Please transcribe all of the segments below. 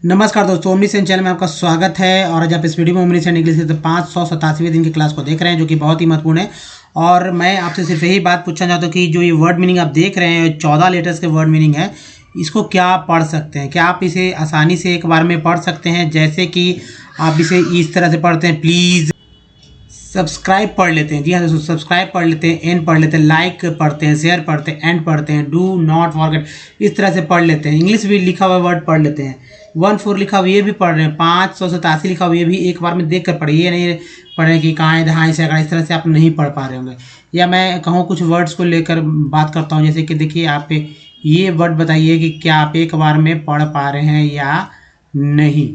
नमस्कार दोस्तों, omniscient channel में आपका स्वागत है। और आज आप इस वीडियो में ओमनीसेंट इंग्लिश के 587वें दिन की क्लास को देख रहे हैं, जो कि बहुत ही महत्वपूर्ण है। और मैं आपसे सिर्फ यही बात पूछना चाहता हूँ कि जो ये वर्ड मीनिंग आप देख रहे हैं, 14 लेटर्स के वर्ड मीनिंग है, इसको क्या पढ़ सकते हैं? क्या आप इसे आसानी से एक बार में पढ़ सकते हैं? जैसे कि आप इसे इस तरह से पढ़ते हैं, प्लीज़ सब्सक्राइब पढ़ लेते हैं। जी हाँ दोस्तों, सब्सक्राइब पढ़ लेते हैं, एन पढ़ लेते हैं, लाइक पढ़ते हैं, शेयर पढ़ते हैं, एंड पढ़ते हैं, डू नॉट फॉरगेट, इस तरह से पढ़ लेते हैं। इंग्लिश भी लिखा हुआ वर्ड पढ़ लेते हैं, 14 लिखा हुआ ये भी पढ़ रहे हैं, 587 लिखा हुआ ये भी एक बार में देख कर पढ़े। ये नहीं पढ़ रहे कि कहाँ दहाई से अगर इस तरह से आप नहीं पढ़ पा रहे होंगे। या मैं कहूँ कुछ वर्ड्स को लेकर बात करता हूँ, जैसे कि देखिए आप ये वर्ड बताइए कि क्या आप एक बार में पढ़ पा रहे हैं या नहीं।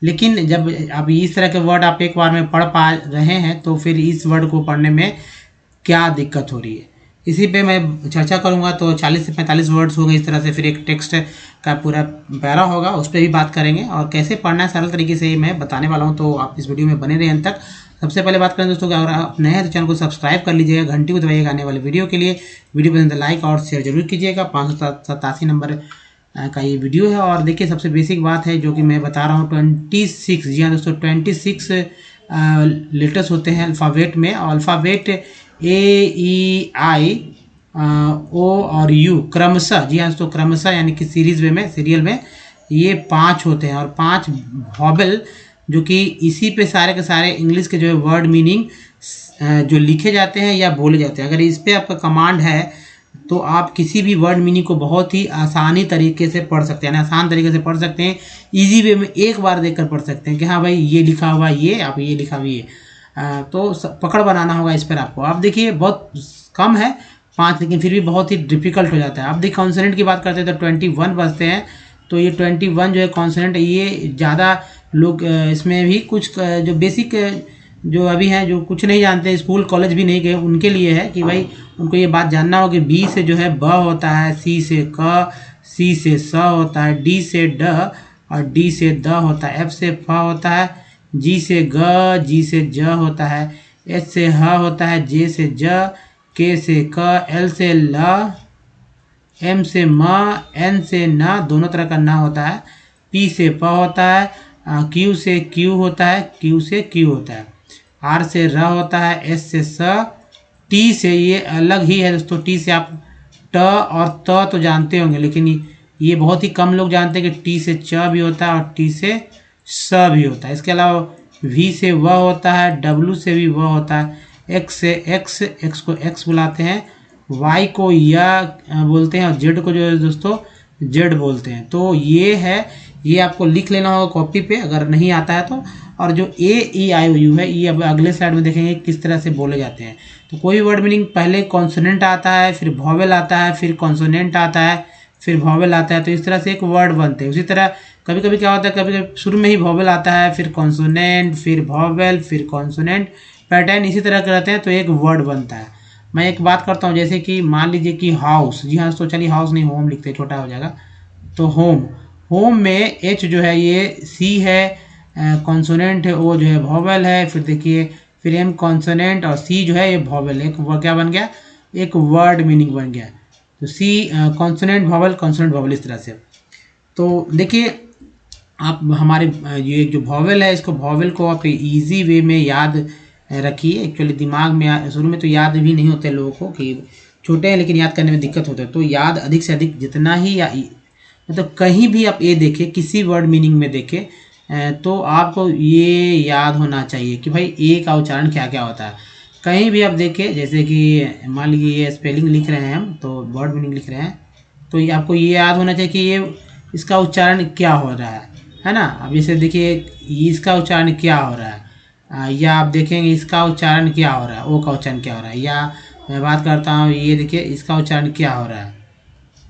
लेकिन जब अब इस तरह के वर्ड आप एक बार में पढ़ पा रहे हैं, तो फिर इस वर्ड को पढ़ने में क्या दिक्कत हो रही है, इसी पे मैं चर्चा करूंगा। तो 40 से 45 वर्ड्स होंगे इस तरह से, फिर एक टेक्स्ट का पूरा पैरा होगा, उस पर भी बात करेंगे और कैसे पढ़ना है सरल तरीके से मैं बताने वाला हूं। तो आप इस वीडियो में बने रहे अंत तक। सबसे पहले बात करें दोस्तों कि अगर आप नए हैं तो चैनल को सब्सक्राइब कर लीजिएगा, घंटी को दबाइएगा आने वाले वीडियो के लिए। वीडियो पसंद लाइक और शेयर जरूर कीजिएगा। 587 नंबर का ये वीडियो है। और देखिए सबसे बेसिक बात है जो कि मैं बता रहा हूँ, 26, जी हाँ दोस्तों, 26 लेटर्स होते हैं अल्फ़ाबेट में। और अल्फ़ाबेट AEI O और U क्रमशः, जी हाँ दोस्तों, क्रमशः यानी कि सीरियल में ये 5 होते हैं। और 5 वॉवेल जो कि इसी पे सारे के सारे इंग्लिश के जो है वर्ड मीनिंग जो लिखे जाते हैं या बोले जाते हैं। अगर इस पे आपका कमांड है तो आप किसी भी वर्ड मीनिंग को बहुत ही आसानी तरीके से पढ़ सकते हैं, आसान तरीके से पढ़ सकते हैं। इजी वे में एक बार देखकर पढ़ सकते हैं कि हाँ भाई ये लिखा हुआ ये, आप ये लिखा हुआ ये, तो पकड़ बनाना होगा इस पर आपको। आप देखिए बहुत कम है 5, लेकिन फिर भी बहुत ही डिफिकल्ट हो जाता है। अब देखिए कॉन्सोनेंट की बात करते हैं तो 21 बजते हैं। तो ये 21 जो है कॉन्सोनेंट, ये ज़्यादा लोग इसमें भी कुछ जो बेसिक जो अभी हैं, जो कुछ नहीं जानते, स्कूल कॉलेज भी नहीं गए, उनके लिए है कि भाई उनको ये बात जानना हो कि बी से जो है ब होता है, सी से क, सी से स होता है, डी से ड और डी से द होता है, एफ से फ होता है, जी से ग, जी से ज होता है, एच से ह होता है, जे से ज, के से क, एल से ल, एम से म, एन से न, दोनों तरह का न होता है, पी से प होता है, क्यू से क्यू होता है, क्यू से क्यू होता है, आर से र होता है, एस से स, टी से ये अलग ही है दोस्तों। टी से आप ट और त तो जानते होंगे, लेकिन ये बहुत ही कम लोग जानते हैं कि टी से च भी होता है और टी से स भी होता है। इसके अलावा वी से व होता है, डब्लू से भी व होता है, एक्स से एक्स को एक्स बुलाते हैं, वाई को या बोलते हैं और जेड को जो है दोस्तों जेड बोलते हैं। तो ये है, ये आपको लिख लेना होगा कॉपी पे अगर नहीं आता है तो। और जो AEIOU है, ये अब अगले स्लाइड में देखेंगे किस तरह से बोले जाते हैं। तो कोई वर्ड मीनिंग पहले कॉन्सोनेंट आता है, फिर वॉवेल आता है, फिर कॉन्सोनेंट आता है, फिर वॉवेल आता है, तो इस तरह से एक वर्ड बनते हैं। उसी तरह कभी कभी क्या होता है, कभी कभी शुरू में ही वॉवेल आता है, फिर कॉन्सोनेंट, फिर वॉवेल, फिर कॉन्सोनेंट, पैटर्न इसी तरह के रहते हैं, तो एक वर्ड बनता है। मैं एक बात करता हूँ, जैसे कि मान लीजिए कि हाउस, जी हाँ तो चलिए हाउस नहीं होम लिखते, छोटा हो जाएगा। तो होम में एच जो है ये सी है, कॉन्सोनेंट है, ओ जो है वॉवेल है, फिर देखिए फिर एम कॉन्सोनेंट और सी जो है ये वॉवेल। एक क्या बन गया, एक वर्ड मीनिंग बन गया। तो सी कॉन्सोनेंट वॉवेल इस तरह से। तो देखिए आप हमारे ये जो वॉवेल है, इसको वॉवेल को आप इजी वे में याद रखिए। एक्चुअली दिमाग में शुरू में तो याद भी नहीं होते लोगों को, कि छोटे हैं लेकिन याद करने में दिक्कत होता है। तो याद अधिक से अधिक जितना ही मतलब कहीं भी आप ये देखें, किसी वर्ड मीनिंग में देखें, तो आपको ये याद होना चाहिए कि भाई ए का उच्चारण क्या क्या होता है। कहीं भी आप देखें, जैसे कि मान लीजिए ये स्पेलिंग लिख रहे हैं हम, तो वर्ड मीनिंग लिख रहे हैं, तो ये आपको ये याद होना चाहिए कि ये इसका उच्चारण क्या हो रहा है ना। अब जैसे देखिए इसका उच्चारण क्या हो रहा है, या आप देखेंगे इसका उच्चारण क्या हो रहा है, ओ का उच्चारण क्या हो रहा है। या मैं बात करता हूँ, ये देखिए इसका उच्चारण क्या हो रहा है।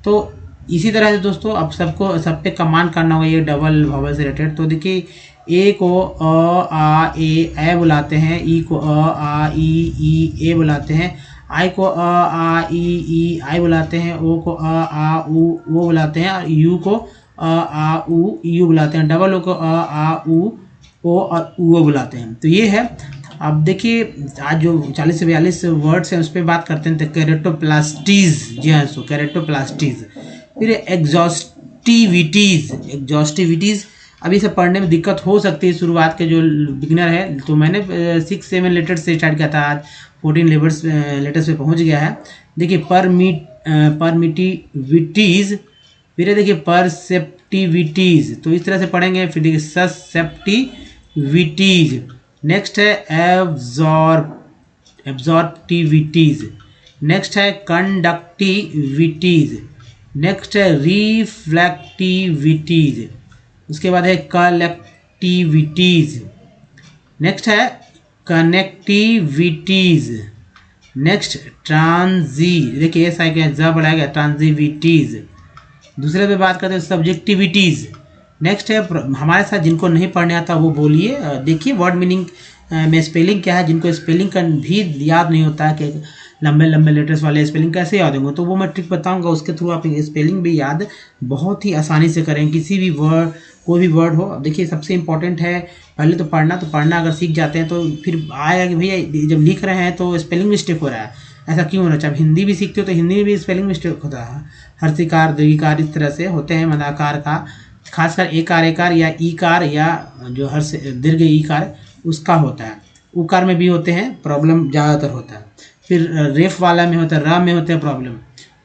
तो इसी तरह से दोस्तों अब सबको सब पे कमांड करना होगा, ये डबल वॉवेल से रिलेटेड। तो देखिए ए को अ आ ए बुलाते हैं, ई को अ आ ई ए बुलाते हैं, आई को अ आ ई आई बुलाते हैं, ओ को अ आ उ बुलाते हैं, और यू को अ आ उ यू बुलाते हैं, डबल ओ को अ आ उ ओ और उ बुलाते हैं। तो ये है। अब देखिए आज जो 40 से 42 वर्ड्स हैं उस पर बात करते हैं। तो कैरेटोप्लास्टीज, जी हाँ सो कैरेटोप्लास्टीज, फिर एग्जॉस्टिविटीज अभी से पढ़ने में दिक्कत हो सकती है शुरुआत के जो बिगिनर है, तो मैंने 6-7 लेटर्स से स्टार्ट किया था, आज 14 लेटर्स पे पहुंच गया है। देखिए परमिटिविटीज़, फिर देखिए परसेप्टिविटीज़, तो इस तरह से पढ़ेंगे। फिर देखिए ससेप्टिविटीज़, नेक्स्ट है एब्जॉर्प्टिविटीज़, नेक्स्ट है कंडक्टिविटीज़, नेक्स्ट है रिफ्लेक्टिविटीज़, उसके बाद है कलेक्टिविटीज़, नेक्स्ट है कनेक्टिविटीज़, नेक्स्ट देखिए ऐसा क्या ज बढ़ाएगा ट्रांजिविटीज़। दूसरे पे बात करते हैं सब्जेक्टिविटीज़, नेक्स्ट है हमारे साथ जिनको नहीं पढ़ने आता वो बोलिए। देखिए वर्ड मीनिंग में स्पेलिंग क्या है, जिनको स्पेलिंग का भी याद नहीं होता है कि लंबे लंबे लेटर्स वाले स्पेलिंग कैसे याद होंगे, तो वो मैं ट्रिक बताऊंगा, उसके थ्रू आप स्पेलिंग भी याद बहुत ही आसानी से करें। किसी भी वर्ड, कोई भी वर्ड हो। अब देखिए सबसे इंपॉर्टेंट है पहले तो पढ़ना अगर सीख जाते हैं तो फिर आएगा कि भैया जब लिख रहे हैं तो स्पेलिंग मिस्टेक हो रहा है, ऐसा क्यों होना चाहिए। हिंदी भी सीखते हो तो हिंदी में भी स्पेलिंग मिस्टेक होता है, हर्षिकार दीर्घिकार इस तरह से होते हैं। मदाकार का खासकर एकार या ईकार या जो हर्ष दीर्घ ईकार उसका होता है, उकार में भी होते हैं, प्रॉब्लम ज़्यादातर होता है। फिर रेफ वाला में होता है, र में होता है प्रॉब्लम।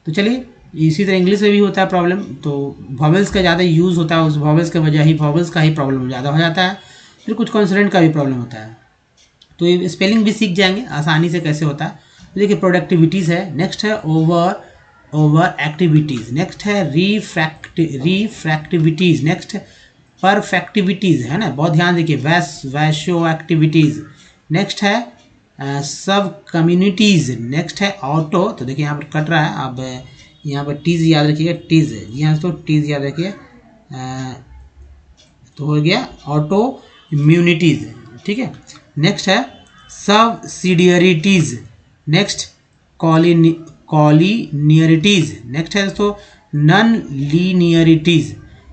तो चलिए इसी तरह इंग्लिश में भी होता है प्रॉब्लम, तो वॉवेल्स का ज़्यादा यूज़ होता है, उस वॉवेल्स के वजह ही वॉवेल्स का ही प्रॉब्लम ज़्यादा हो जाता है। फिर कुछ कॉन्सोनेंट का भी प्रॉब्लम होता है, तो ये स्पेलिंग भी सीख जाएंगे आसानी से कैसे होता है। तो देखिए प्रोडक्टिविटीज़ है, नेक्स्ट है ओवर एक्टिविटीज़, नेक्स्ट है रिफ्रैक्टिविटीज़, नेक्स्ट परफेक्टिविटीज़ है ना, बहुत ध्यान देखिए। वैशो एक्टिविटीज़, नेक्स्ट है सब कम्युनिटीज़, नेक्स्ट है ऑटो। तो देखिए यहाँ पर कट रहा है, अब यहाँ पर टीज़ याद रखिएगा, टीज़ जी हाँ तो टीज़ याद रखिए, तो हो गया ऑटो इम्यूनिटीज़, ठीक है। नेक्स्ट है सब्सिडियरिटीज़, नेक्स्ट कॉलिनियरिटीज़, नेक्स्ट है दोस्तों नॉन लीनियरिटीज़।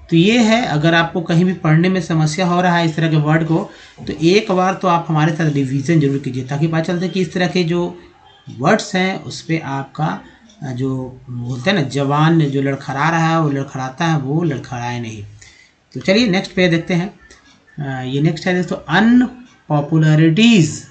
तो ये है, अगर आपको कहीं भी पढ़ने में समस्या हो रहा है इस तरह के वर्ड को, तो एक बार तो आप हमारे साथ रिवीजन जरूर कीजिए, ताकि पता चलते कि इस तरह के जो वर्ड्स हैं उस पर आपका जो बोलते हैं ना जवान जो लड़खड़ा रहा है वो लड़खड़ाता है, वो लड़खड़ाए नहीं। तो चलिए नेक्स्ट पे देखते हैं। ये नेक्स्ट है दोस्तों अनपॉपुलरिटीज़,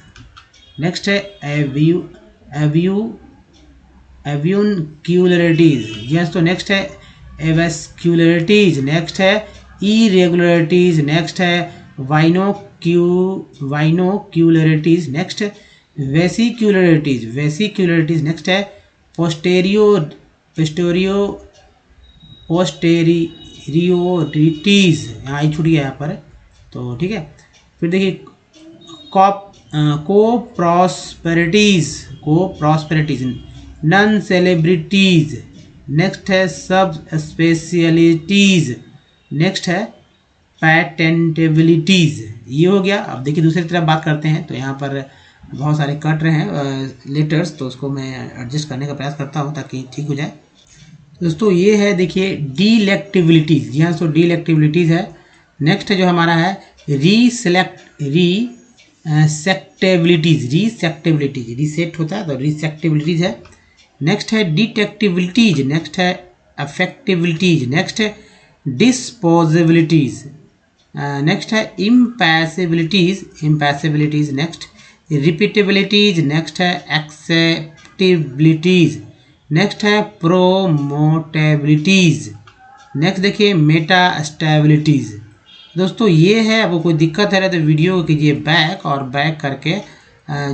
नेक्स्ट है एव्यूनक्यूलरिटीज़, जी तो नेक्स्ट है एवेस्क्यूलरिटीज़, नेक्स्ट है इरेगुलरिटीज़, नेक्स्ट है वाइनोक्यूलरिटीज़, नेक्स्ट वेसिक्यूलरिटीज़, नेक्स्ट है पोस्टेरियोरिटीज़, यहाँ आई छूट गया यहाँ पर, तो ठीक है। फिर देखिए कोप्रॉस्पेरिटीज़, नॉन सेलिब्रिटीज़, नेक्स्ट है सब स्पेशलिटीज़, नेक्स्ट है पैटेंटेबिलिटीज़। ये हो गया। अब देखिए दूसरी तरफ बात करते हैं, तो यहाँ पर बहुत सारे कट रहे हैं लेटर्स, तो उसको मैं एडजस्ट करने का प्रयास करता हूँ ताकि ठीक हो जाए। दोस्तों ये है देखिए डिलेक्टिबिलिटीज़, जी हाँ तो डिलेक्टिबिलिटीज़ है। नेक्स्ट है जो हमारा है रिसेक्टेबिलिटीज़ होता है तो रिसेक्टेबिलिटीज़ है। नेक्स्ट है डिटेक्टिबिलिटीज़, नेक्स्ट है अफेक्टिबिलिटीज़, नेक्स्ट है डिस्पोजेबिलिटीज़, नेक्स्ट है इम्पैसिबिलिटीज़, नेक्स्ट रिपीटेबिलिटीज़, नेक्स्ट है एक्सेप्टेबिलिटीज़, नेक्स्ट है प्रोमोटेबिलिटीज़, नेक्स्ट देखिए मेटास्टेबिलिटीज़। दोस्तों ये है, आपको कोई दिक्कत है तो वीडियो को कीजिए बैक, और बैक करके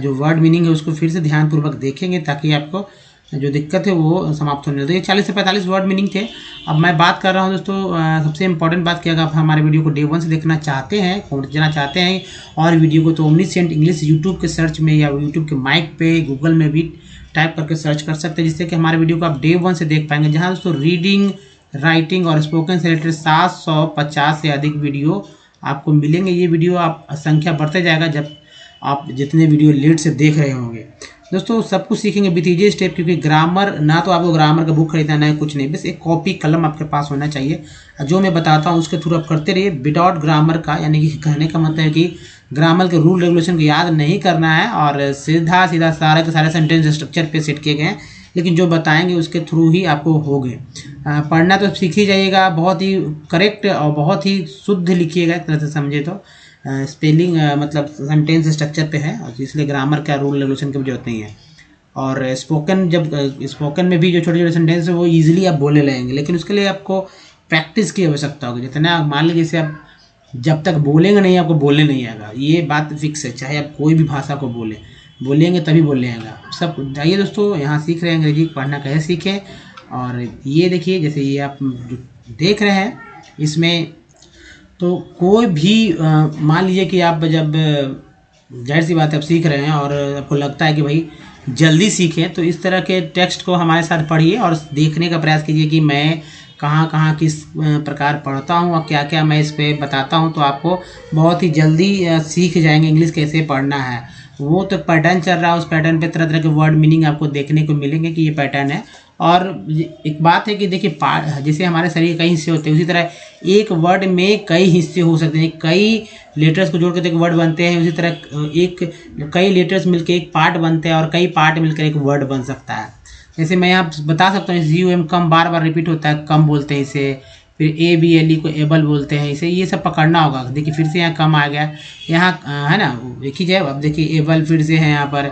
जो वर्ड मीनिंग है उसको फिर से ध्यानपूर्वक देखेंगे ताकि आपको जो दिक्कत है वो समाप्त होने लगे। 40 से 45 वर्ड मीनिंग थे। अब मैं बात कर रहा हूँ दोस्तों सबसे इंपॉर्टेंट बात कि अगर आप हमारे वीडियो को डे 1 से देखना चाहते हैं, समझना चाहते हैं और वीडियो को, तो ओमनीसेंट इंग्लिश यूट्यूब के सर्च में या यूट्यूब के माइक पे गूगल में भी टाइप करके सर्च कर सकते हैं, जिससे कि हमारे वीडियो को आप डे 1 से देख पाएंगे, जहाँ दोस्तों रीडिंग, राइटिंग और स्पोकन से रिलेटेड 750 से अधिक वीडियो आपको मिलेंगे। ये वीडियो आप संख्या बढ़ते जाएगा जब आप जितने वीडियो लेट से देख रहे होंगे। दोस्तों सब कुछ सीखेंगे विथ इजी स्टेप, क्योंकि ग्रामर ना तो आपको ग्रामर का बुक खरीदना है कुछ नहीं, बस एक कॉपी कलम आपके पास होना चाहिए। जो मैं बताता हूँ उसके थ्रू आप करते रहिए विदाउट ग्रामर का, यानी कि कहने का मतलब है कि ग्रामर के रूल रेगुलेशन को याद नहीं करना है और सीधा सीधा सारे के सारे सेंटेंस स्ट्रक्चर पे सेट किए गए हैं, लेकिन जो बताएंगे उसके थ्रू ही आपको होगे। पढ़ना तो सीख ही जाइएगा, बहुत ही करेक्ट और बहुत ही शुद्ध लिखिएगा एक तरह से समझे तो। स्पेलिंग मतलब सेंटेंस स्ट्रक्चर पे है, और इसलिए ग्रामर का रूल रेगुलेशन की भी जरूरत नहीं है। और स्पोकन में भी जो छोटे छोटे सेंटेंस है वो ईजिली आप बोले लेंगे, लेकिन उसके लिए आपको प्रैक्टिस की आवश्यकता होगी। जितना मान लीजिए जैसे आप जब तक बोलेंगे नहीं आपको बोलने नहीं आएगा, ये बात फिक्स है। चाहे आप कोई भी भाषा को बोलेंगे तभी बोलने आएगा सब। जाइए दोस्तों, यहाँ सीख रहे हैं अंग्रेजी पढ़ना कैसे सीखें। और ये देखिए जैसे ये आप देख रहे हैं इसमें, तो कोई भी मान लीजिए कि आप जब जाहिर सी बात है आप सीख रहे हैं और आपको लगता है कि भाई जल्दी सीखें, तो इस तरह के टेक्स्ट को हमारे साथ पढ़िए और देखने का प्रयास कीजिए कि मैं कहाँ कहाँ किस प्रकार पढ़ता हूँ और क्या क्या मैं इस पर बताता हूँ। तो आपको बहुत ही जल्दी सीख जाएंगे इंग्लिश कैसे पढ़ना है। वो तो पैटर्न चल रहा है, उस पैटर्न पे तरह तरह के वर्ड मीनिंग आपको देखने को मिलेंगे कि ये पैटर्न है। और एक बात है कि देखिए जैसे हमारे शरीर के कई हिस्से होते हैं, उसी तरह एक वर्ड में कई हिस्से हो सकते हैं, कई लेटर्स को जोड़ कर एक वर्ड बनते हैं। उसी तरह कई लेटर्स मिलकर एक पार्ट बनते हैं और कई पार्ट मिलकर एक वर्ड बन सकता है। जैसे मैं यहाँ बता सकता हूँ UM कम बार बार रिपीट होता है, कम बोलते हैं इसे। फिर ABLE को एबल बोलते हैं इसे। ये सब पकड़ना होगा। देखिए फिर से यहाँ कम आ गया, यहाँ है ना, देखिए जाए। अब देखिए एबल फिर से है यहाँ पर,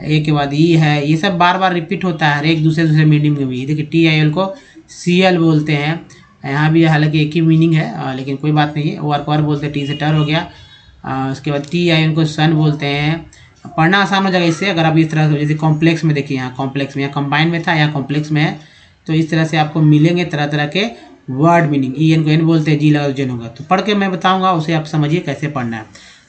ए के बाद ई है। ये सब बार बार रिपीट होता है हर एक दूसरे मीनिंग में भी। देखिए TIL को CL बोलते हैं, यहाँ भी हालांकि एक ही मीनिंग है लेकिन कोई बात नहीं है। OR बोलते हैं, T से टर हो गया। उसके बाद TIN को सन बोलते हैं। पढ़ना आसान हो जाएगा इससे अगर आप इस तरह से, जैसे कॉम्प्लेक्स में देखिए, यहाँ कॉम्प्लेक्स में, यहाँ कंबाइन में था, यहाँ कॉम्प्लेक्स में है। तो इस तरह से आपको मिलेंगे तरह तरह के वर्ड मीनिंग। EN को N बोलते हैं, G लगा तो जेन होगा। तो पढ़ के मैं बताऊंगा, उसे आप समझिए कैसे पढ़ना है।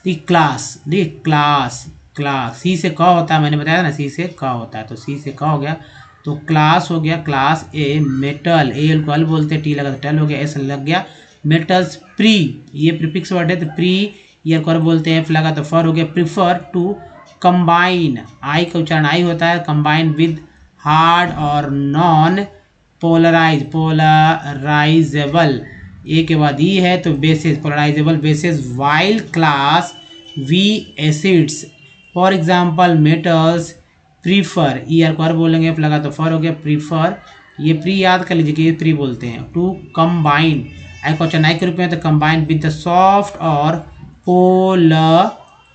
देखिए क्लास, देखिए क्लास, क्लास C से क होता है, मैंने बताया था ना, C से क होता है। तो C से क हो गया तो क्लास हो गया। क्लास A मेटल, AL को अल बोलते हैं, T लगा तो टल हो गया, S लग गया। मेटल्स प्री, ये प्रीफिक्स वर्ड है तो प्री, ईयर को बोलते हैं, F लगा तो फर हो गया। प्रीफर टू कंबाइन, आई का उच्चारण आई होता है, कंबाइन विद हार्ड और नॉन पोलराइजेबल। ए के बाद ई है तो bases, polarizable bases. While class B acids, for example metals prefer, ईयर को बोलेंगे, F लगा तो फर हो गया। प्रीफर, ये प्री याद कर लीजिए कि ये प्री बोलते हैं। टू कंबाइन, आई का उच्चारण आई के रूप में तो कंबाइन विद द सॉफ्ट और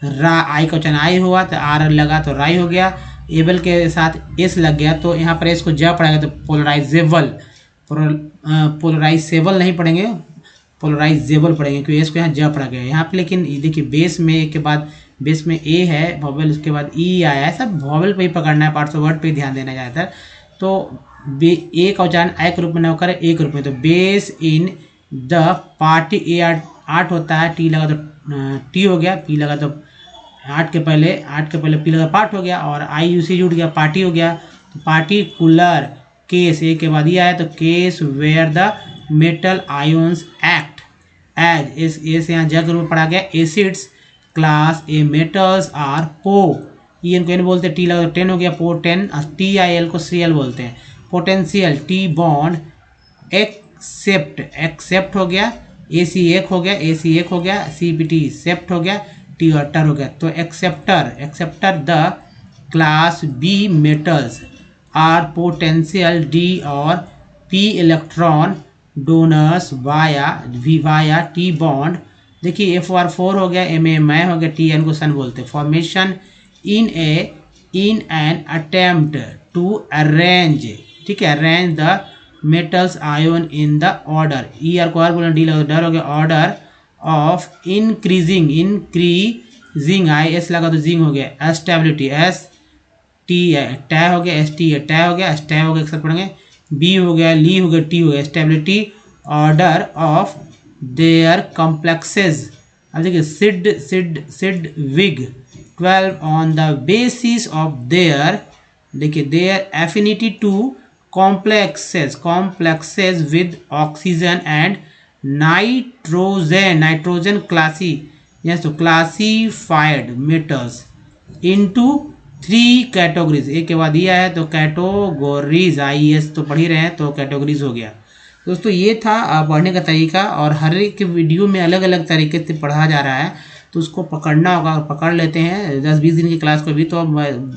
आई का उच्चारण आई हुआ तो आर लगा तो राई हो गया। एबल के साथ एस लग गया तो यहाँ पर एस को ज पड़ेगा तो पोलराइजेबल। पोलराइजेबल नहीं पढ़ेंगे, पोलराइजेबल पढ़ेंगे क्योंकि एस को यहाँ ज पड़ा गया यहाँ पे। लेकिन देखिए बेस में के बाद बेस में ए है वॉवेल, उसके बाद ई आया है, सब वॉवेल पे ही पकड़ना है, पार्ट्स ऑफ वर्ड पे ध्यान देना जाता है। तो ए का उच्चारण आई के रूप में न होकर ए के रूप में, तो बेस इन द पार्टी। ए आठ होता है, टी लगा तो टी हो गया, पी लगा तो आठ के पहले पी लगा पार्ट हो गया, और आई यू सी जुड़ गया, पार्टी हो गया। तो पार्टिकुलर केस, ए के बाद ये आया तो case where the metal ions act as, ए से यहाँ जग के रूप में पढ़ा गया। Acids class A metals are पो, ई एन को एन बोलते हैं, टी लगा तो टेन हो गया, पोटेन। TIL को CL बोलते हैं, पोटेंशियल। टी बॉन्ड एक्सेप्ट हो गया, AC एक हो गया, AC एक हो गया, CPT सेप्ट हो गया, T और टर हो गया। तो acceptor the class B metals are potential D और P electron donors via T bond. देखिए FR4 हो गया, MA हो गया, TN को सन बोलते हैं। Formation in an attempt to arrange, ठीक है, arrange the metals ion in the order. E R को आर बोलना, डी लगा डर हो गया, order of increasing, I S लगा तो जिंग हो गया। स्टेबिलिटी, एस टी टै हो गया, एस टी टै हो गया, स्टै हो गया, एक साथ पढ़ेंगे। बी हो गया, ली हो गया, टी हो गया, stability. Order of their complexes, अब देखिए Sidgwick 12 on the basis of their, देखिए their affinity to complexes with oxygen and nitrogen classified metals into 3 categories। एक के बाद ये आया तो कैटेगोरीज, IES तो पढ़ ही रहे हैं तो कैटेगरीज हो गया। दोस्तों ये था पढ़ने का तरीका, और हर एक वीडियो में अलग अलग तरीके से पढ़ा जा रहा है, तो उसको पकड़ना होगा। पकड़ लेते हैं 10-20 दिन की क्लास को भी, तो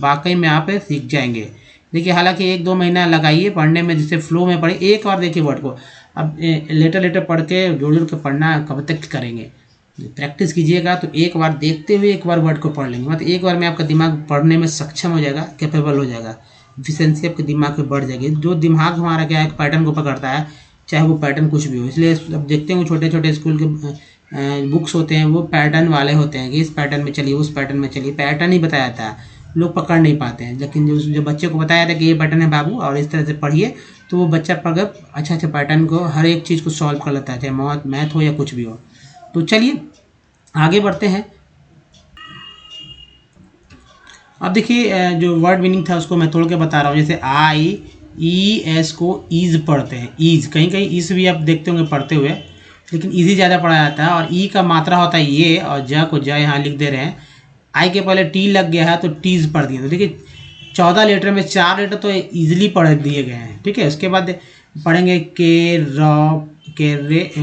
वाकई में आप सीख जाएंगे। देखिए हालांकि 1-2 महीना लगाइए पढ़ने में, जिससे फ्लो में पढ़े। एक बार देखिए वर्ड को, अब लेटर पढ़ के जोड़ जोड़ के पढ़ना कब तक करेंगे, प्रैक्टिस कीजिएगा तो एक बार देखते हुए एक बार वर्ड को पढ़ लेंगे, मतलब एक बार में आपका दिमाग पढ़ने में सक्षम हो जाएगा, कैपेबल हो जाएगा, एफिशिएंसी आपके दिमाग में बढ़ जाएगी। जो दिमाग हमारा क्या है, पैटर्न को पकड़ता है, चाहे वो पैटर्न कुछ भी हो। इसलिए अब देखते हैं छोटे छोटे स्कूल के बुक्स होते हैं, वो पैटर्न वाले होते हैं कि इस पैटर्न में चलिए, उस पैटर्न में चलिए, पैटर्न ही बताया जाता है, लोग पकड़ नहीं पाते हैं। लेकिन जो बच्चे को बताया था कि ये पैटर्न है बाबू और इस तरह से पढ़िए, तो वो बच्चा पकड़ अच्छा अच्छा पैटर्न को, हर एक चीज़ को सॉल्व कर लेता है, चाहे मैथ हो या कुछ भी हो। तो चलिए आगे बढ़ते हैं। अब देखिए जो वर्ड मीनिंग था उसको मैं तोड़ के बता रहा हूँ। जैसे IES को ईज पढ़ते हैं, ईज, कहीं कहीं ईज भी आप देखते होंगे पढ़ते हुए, लेकिन ईजी ज़्यादा पढ़ा जाता है। और ई का मात्रा होता है ये, और ज को ज यहाँ लिख दे रहे हैं। आई के पहले टी लग गया है तो टीज पढ़ दिए। तो देखिए 14 लेटर में 4 लेटर तो ईजिली पढ़ दिए गए हैं, ठीक है। उसके बाद पढ़ेंगे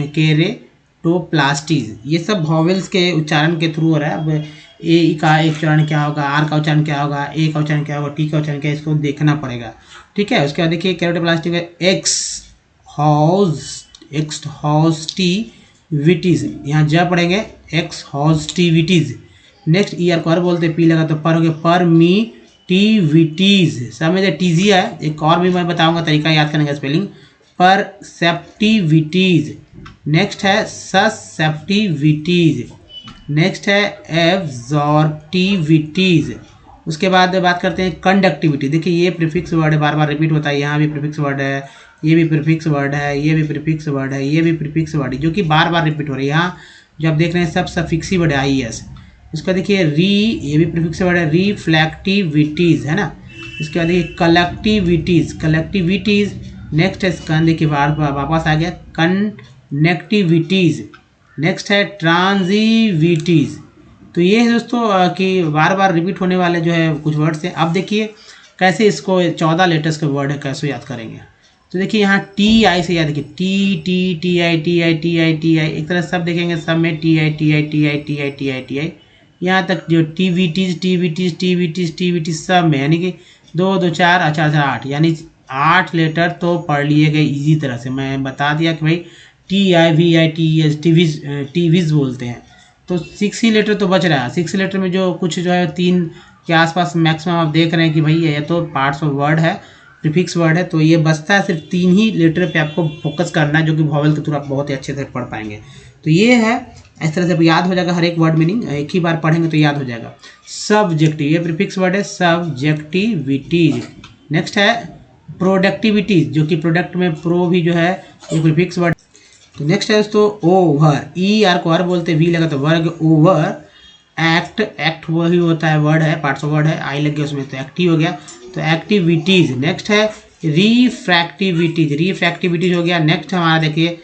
केरेटोप्लास्टीज, ये सब वॉवेल्स के उच्चारण के थ्रू हो रहा है। अब ए का एक उच्चारण क्या होगा, आर का उच्चारण क्या होगा, ए का उच्चारण क्या होगा, टी का उच्चारण क्या है, इसको देखना पड़ेगा, ठीक है। उसके बाद देखिए केरेटोप्लास्टी में एक्सहॉस्टिविटीज, यहाँ ज पढ़ेंगे एक्सहॉस्टिविटीज। नेक्स्ट ई आर को आर बोलते, पी लगा तो पर हो गया परमिटिविटीज, सब में टीजी है। एक और भी मैं बताऊंगा तरीका याद करने का, स्पेलिंग परसेप्टिविटीज। नेक्स्ट है ससेप्टिविटीज। नेक्स्ट है एब्जॉर्प्टिविटीज। उसके बाद बात करते हैं कंडक्टिविटी। देखिए ये प्रीफिक्स वर्ड है, बार बार रिपीट होता है, यहाँ भी प्रीफिक्स वर्ड है, ये भी प्रीफिक्स वर्ड है, ये भी प्रीफिक्स वर्ड है, ये भी प्रीफिक्स वर्ड है, जो कि बार बार रिपीट हो रही है। यहाँ जो आप देख रहे हैं सब सफिक्स ही वर्ड है, IES। इसका देखिए ये भी प्रीफिक्स वर्ड है, रिफ्लेक्टिविटीज है ना। इसके बाद देखिए कलेक्टिविटीज। नेक्स्ट है इसका देखिए वापस आ गया कनेक्टिविटीज। नेक्स्ट है ट्रांजिविटीज। तो ये है दोस्तों कि बार बार रिपीट होने वाले जो है कुछ वर्ड्स हैं। अब देखिए कैसे इसको 14 लेटर्स के वर्ड है कैसे याद करेंगे। तो देखिए यहाँ TI से याद, देखिए TI, एक तरह सब देखेंगे, सब में TI। यहाँ तक जो TVTs सब में, यानी कि 2 2 4 4 4 8, यानी 8 लेटर तो पढ़ लिए गए इजी तरह से। मैं बता दिया कि भाई TIVITES टीवीज बोलते हैं, तो 6 ही लेटर तो बच रहा है। 6 लेटर में जो कुछ जो है 3 के आसपास मैक्सिमम आप देख रहे हैं कि भाई ये तो पार्ट्स ऑफ वर्ड है, प्रीफिक्स वर्ड है, तो ये बचता है सिर्फ 3 ही लेटर पे आपको फोकस करना है, जो कि वॉवेल के थ्रू आप बहुत ही अच्छे से पढ़ पाएंगे। तो ये है, इस तरह से याद हो जाएगा हर एक वर्ड मीनिंग, एक ही बार पढ़ेंगे तो याद हो जाएगा। सब्जेक्टिव, ये प्रीफिक्स वर्ड है, सब्जेक्टिविटीज। नेक्स्ट है प्रोडक्टिविटीज, जो कि प्रोडक्ट में प्रो भी जो है ये प्रीफिक्स वर्ड। तो नेक्स्ट है दोस्तों ओवर, ER को आर बोलते, वी लगा तो वर्ग, ओवर। एक्ट वही होता है, वर्ड है, पार्ट्स ऑफ वर्ड है, आई लग गया उसमें तो एक्टिव हो गया, तो एक्टिविटीज। नेक्स्ट है रिफ्रैक्टिविटीज हो गया। नेक्स्ट हमारा देखिए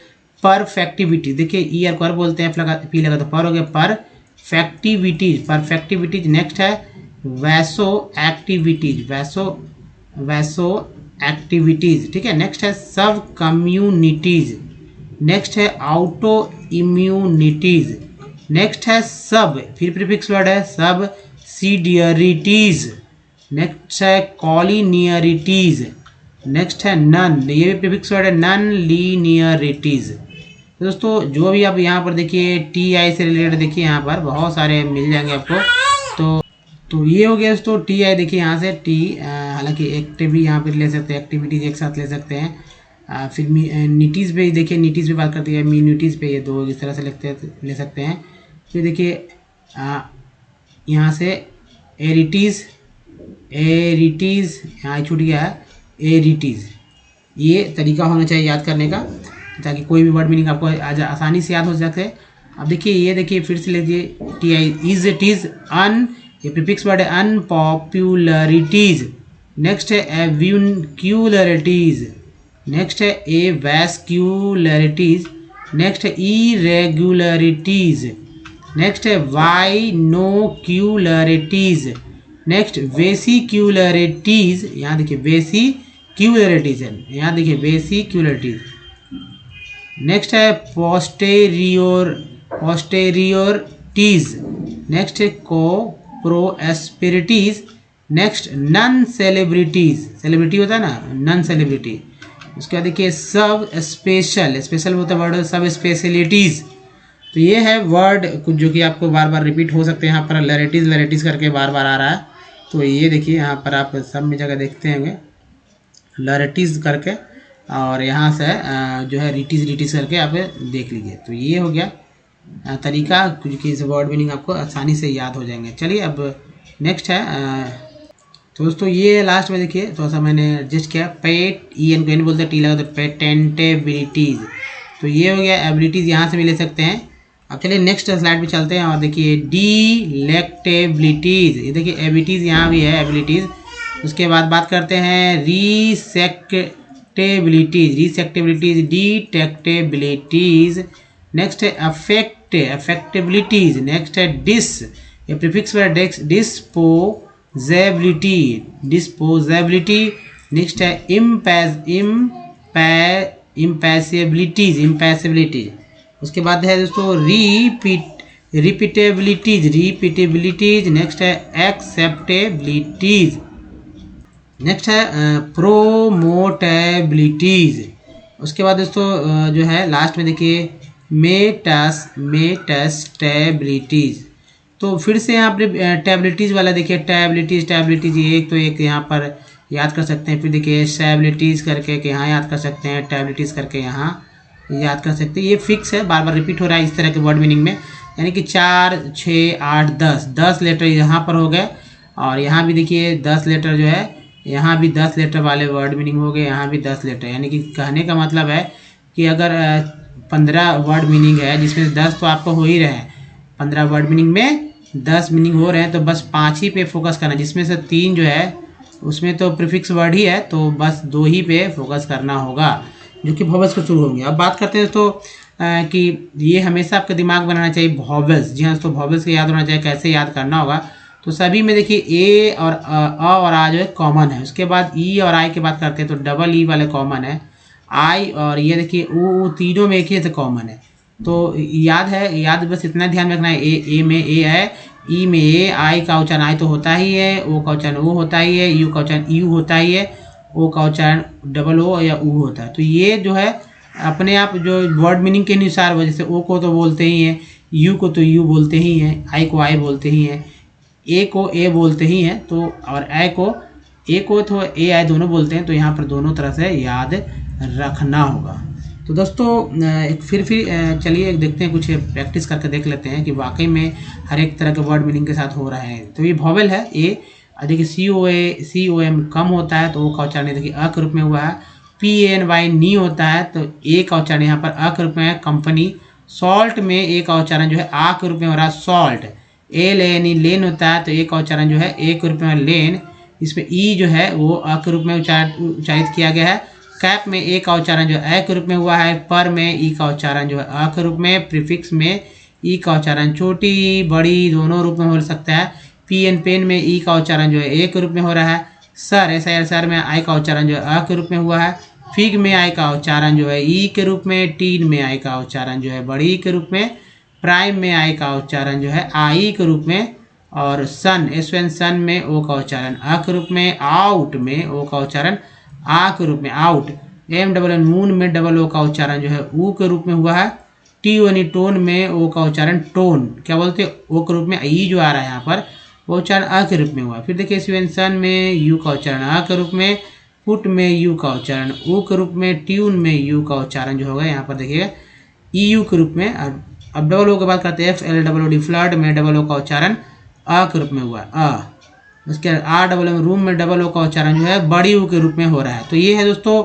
परफेक्टिविटी, देखिए ER को आर बोलते हैं, पी लगा तो पर हो गया, परफेक्टिविटीज। नेक्स्ट है वैसो एक्टिविटीज, ठीक है। नेक्स्ट है सब कम्युनिटीज। नेक्स्ट है ऑटो इम्यूनिटीज। नेक्स्ट है सब, फिर प्रीफिक्स वर्ड है, सब सीडियरिटीज। नेक्स्ट है कॉलिनियरिटीज। नेक्स्ट है नन, ये भी प्रीफिक्स वर्ड है, नन लीनियरिटीज। तो दोस्तों जो भी आप यहाँ पर देखिए TI से रिलेटेड देखिए यहाँ पर बहुत सारे मिल जाएंगे आपको। तो ये हो गया दोस्तों TI। देखिए यहाँ से हालांकि एक्टिव भी यहाँ पर ले सकते हैं, एक्टिविटीज एक साथ ले सकते हैं। फिर नीटीज़ पे देखिए, नीटीज़ पे बात करती है, मीनिटीज़ पे, ये दो इस तरह से ले सकते हैं। फिर देखिए यहाँ से एरिटीज़ यहाँ छूट गया है, एरिटीज़। ये तरीका होना चाहिए याद करने का, ताकि कोई भी वर्ड मीनिंग आपको आसानी से याद हो सके। अब देखिए ये देखिए फिर से लीजिए TI, इज अन, ये प्रीफिक्स वर्ड है, अनपॉपुलरिटीज़। नेक्स्ट है एव्यूनक्यूलरिटीज़। नेक्स्ट है एवैस्क्यूलरिटीज। नेक्स्ट है इरेगुलरिटीज। नेक्स्ट है वाइनोक्यूलरिटीज। नेक्स्ट वेसिक्यूलरिटीज, यहाँ देखिए वेसिक्यूलरिटीज है, यहाँ देखिए वेसिक्यूलरिटीज। नेक्स्ट है पोस्टेरियोरिटीज। नेक्स्ट है कोप्रोएस्पिरिटीज। नेक्स्ट नन सेलिब्रिटीज, सेलिब्रिटी होता है ना, नन सेलिब्रिटी। उसके बाद देखिए सब स्पेशल, स्पेशल होता है वर्ड सब स्पेशलिटीज़। तो ये है वर्ड कुछ जो कि आपको बार बार रिपीट हो सकते हैं। यहाँ पर वेराइटीज़ वेराइटीज़ करके बार बार आ रहा है। तो ये देखिए यहाँ पर आप सब में जगह देखते होंगे वेराइटीज़ करके, और यहाँ से जो है रिटीज़ करके आप देख लीजिए। तो ये हो गया तरीका, क्योंकि इस वर्ड मीनिंग आपको आसानी से याद हो जाएंगे। चलिए अब नेक्स्ट है तो दोस्तों ये लास्ट में देखिए थोड़ा सा मैंने एडजस्ट किया, पेट ई एन को एन बोलते हैं, टी लगा तो पेटेंटेबिलिटीज़। तो ये हो गया एबिलिटीज़, यहाँ से भी ले सकते हैं। अब चलिए नेक्स्ट स्लाइड पे चलते हैं और देखिए डिलेक्टेबिलिटीज़। ये देखिए एबिलिटीज़ यहाँ भी है एबिलिटीज़। उसके बाद बात करते हैं रिसेक्टेबिलिटीज़, डिटेक्टेबिलिटीज़। नेक्स्ट है अफेक्टेबिलिटीज़। नेक्स्ट है डिस, ये प्रीफिक्स वर्ड डिस्पोजेबिलिटी। नेक्स्ट है इम्पैसिबिलिटीज़। उसके बाद है दोस्तों रिपीटेबिलिटीज़। नेक्स्ट है एक्सेप्टेबिलिटीज़। नेक्स्ट है प्रोमोटेबिलिटीज़। उसके बाद दोस्तों जो है लास्ट में देखिए मेटास्टेबिलिटीज़। तो फिर से यहाँ पर टैबिलिटीज़ वाला देखिए टैबिलिटीज़ एक तो एक यहाँ पर याद कर सकते हैं। फिर देखिए स्टेबिलिटीज़ करके कि यहाँ याद कर सकते हैं, टैबिलिटीज़ करके यहाँ याद कर सकते हैं। ये फिक्स है, बार बार रिपीट हो रहा है इस तरह के वर्ड मीनिंग में। यानी कि 4, 6, 8, 10 लेटर यहाँ पर हो गए, और यहाँ भी देखिए 10 लेटर जो है, यहाँ भी 10 लेटर वाले वर्ड मीनिंग हो गए, यहाँ भी 10 लेटर। यानी कि कहने का मतलब है कि अगर 15 वर्ड मीनिंग है जिसमें 10 तो आपको हो ही रहे हैं, 15 वर्ड मीनिंग में 10 मीनिंग हो रहे हैं, तो बस 5 ही पे फोकस करना, जिसमें से 3 जो है उसमें तो प्रीफिक्स वर्ड ही है, तो बस 2 ही पे फोकस करना होगा जो कि वॉवेल्स को शुरू होंगे। अब बात करते हैं दोस्तों कि ये हमेशा आपका दिमाग बनाना चाहिए वॉवेल्स। जी हाँ दोस्तों, वॉवेल्स को याद होना चाहिए। कैसे याद करना होगा, तो सभी में देखिए ए और अ और आ जो है कॉमन है। उसके बाद ई और आई की बात करते हैं तो डबल ई वाले कॉमन है, आई और ये देखिए ओ तीनों में एक ही से कॉमन है। तो याद बस इतना ध्यान रखना है, ए में ए है, ई में ए, आई का उच्चारण आई तो होता ही है, ओ का उच्चारण ओ होता ही है, यू का उच्चारण यू होता ही है, ओ का उच्चारण डबल ओ या ऊ होता है। तो ये जो है अपने आप जो वर्ड मीनिंग के अनुसार, जैसे ओ को तो बोलते ही हैं, यू को तो यू बोलते ही हैं, आई को आई बोलते ही हैं, ए को ए बोलते ही हैं, तो और ए को तो ए आई दोनों बोलते हैं। तो यहाँ पर दोनों तरह से याद रखना होगा। तो दोस्तों एक फिर चलिए देखते हैं, कुछ प्रैक्टिस करके देख लेते हैं कि वाकई में हर एक तरह के वर्ड मीनिंग के साथ हो रहा है। तो ये वॉवेल है ए, देखिए COM कम होता है तो ओ का उच्चारण देखिए अ के रूप में हुआ है। PANY नी होता है तो ए का उच्चारण यहाँ पर अ के रूप में है, कंपनी। सॉल्ट में ए का उच्चारण जो है आ के रूप में हो रहा है, सॉल्ट। LANE लेन होता है तो ए का उच्चारण जो है ए के रूप में है, लेन। इसमें ई जो है वो अ के रूप में उच्चारित किया गया है। कैप में ए का उच्चारण जो है ए के रूप में हुआ है, पर में ई का उच्चारण जो है अ के रूप में, प्रीफिक्स में ई का उच्चारण छोटी बड़ी दोनों रूप में हो सकता है। पेन में ई का उच्चारण जो है ए के रूप में हो रहा है। सर में आई का उच्चारण जो है अ के रूप में हुआ है। फिग में आई का उच्चारण जो है ई के रूप में, टीन में आई का उच्चारण जो है बड़ी के रूप में, प्राइम में आई का उच्चारण जो है आई के रूप में, और सन में ओ का उच्चारण अ के रूप में, आउट में ओ का उच्चारण आ के रूप में, आउट। MNN मून में डबल ओ का उच्चारण जो है ऊ के रूप में हुआ है। टोन में ओ का उच्चारण टोन क्या बोलते हैं ओ के रूप में, ई जो आ रहा है यहाँ पर वो उच्चारण अ के रूप में हुआ। फिर देखिए स्वेंसन में यू का उच्चारण अ के रूप में, पुट में यू का उच्चारण ऊ के रूप में, ट्यून में यू का उच्चारण जो होगा यहाँ पर देखिएगा EU के रूप में। अब डबल ओ के बाद करते हैं FLOOD, फ्लड में डबल ओ का उच्चारण अ के रूप में हुआ अ। उसके बाद RMM रूम में डबल ओ का उच्चारण जो है बड़ी ऊ के रूप में हो रहा है। तो ये है दोस्तों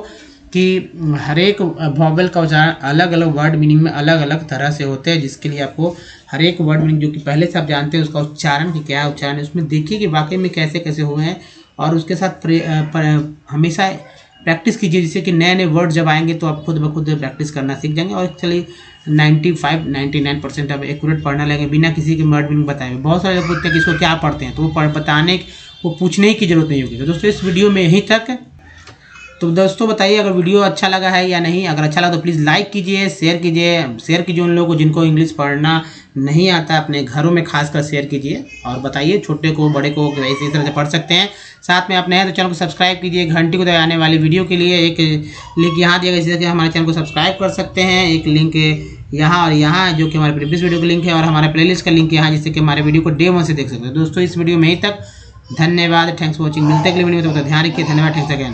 कि हर एक वॉवेल का उच्चारण अलग अलग वर्ड मीनिंग में अलग अलग तरह से होते हैं, जिसके लिए आपको हर एक वर्ड मीनिंग जो कि पहले से आप जानते हैं उसका उच्चारण कि क्या उच्चारण है, उसमें देखिए कि वाकई में कैसे कैसे हुए हैं, और उसके साथ हमेशा प्रैक्टिस कीजिए, जिससे कि नए नए वर्ड जब आएंगे तो आप खुद ब खुद प्रैक्टिस करना सीख जाएंगे। और चलिए 95-99% अब एक्यूरेट पढ़ना लगेंगे बिना किसी के वर्ड मीनिंग बताए। बहुत सारे लोग पूछते हैं कि इसको क्या पढ़ते हैं, तो वो बताने वो पूछने की जरूरत नहीं होगी। तो दोस्तों इस वीडियो में यहीं तक। तो दोस्तों बताइए अगर वीडियो अच्छा लगा है या नहीं। अगर अच्छा लगा तो प्लीज़ लाइक कीजिए, शेयर कीजिए उन लोगों को जिनको इंग्लिश पढ़ना नहीं आता, अपने घरों में खासकर शेयर कीजिए और बताइए छोटे को बड़े को इसी तरह से पढ़ सकते हैं। साथ में आप नए हैं तो चैनल को सब्सक्राइब कीजिए, घंटी को दबाने वाली वीडियो के लिए एक लिंक यहाँ दिया गया जिससे हमारे चैनल को सब्सक्राइब कर सकते हैं। एक लिंक यहाँ और यहाँ जो कि हमारे प्रीवियस वीडियो का लिंक है, और हमारे प्लेलिस्ट का लिंक यहाँ जिससे कि हमारे वीडियो को डे 1 से देख सकते हैं। दोस्तों इस वीडियो में यहीं तक, धन्यवाद, थैंक्स फॉर वॉचिंग। मिलते हैं अगले वीडियो में, तब तक ध्यान रखिए, धन्यवाद, थैंक्स अगेन।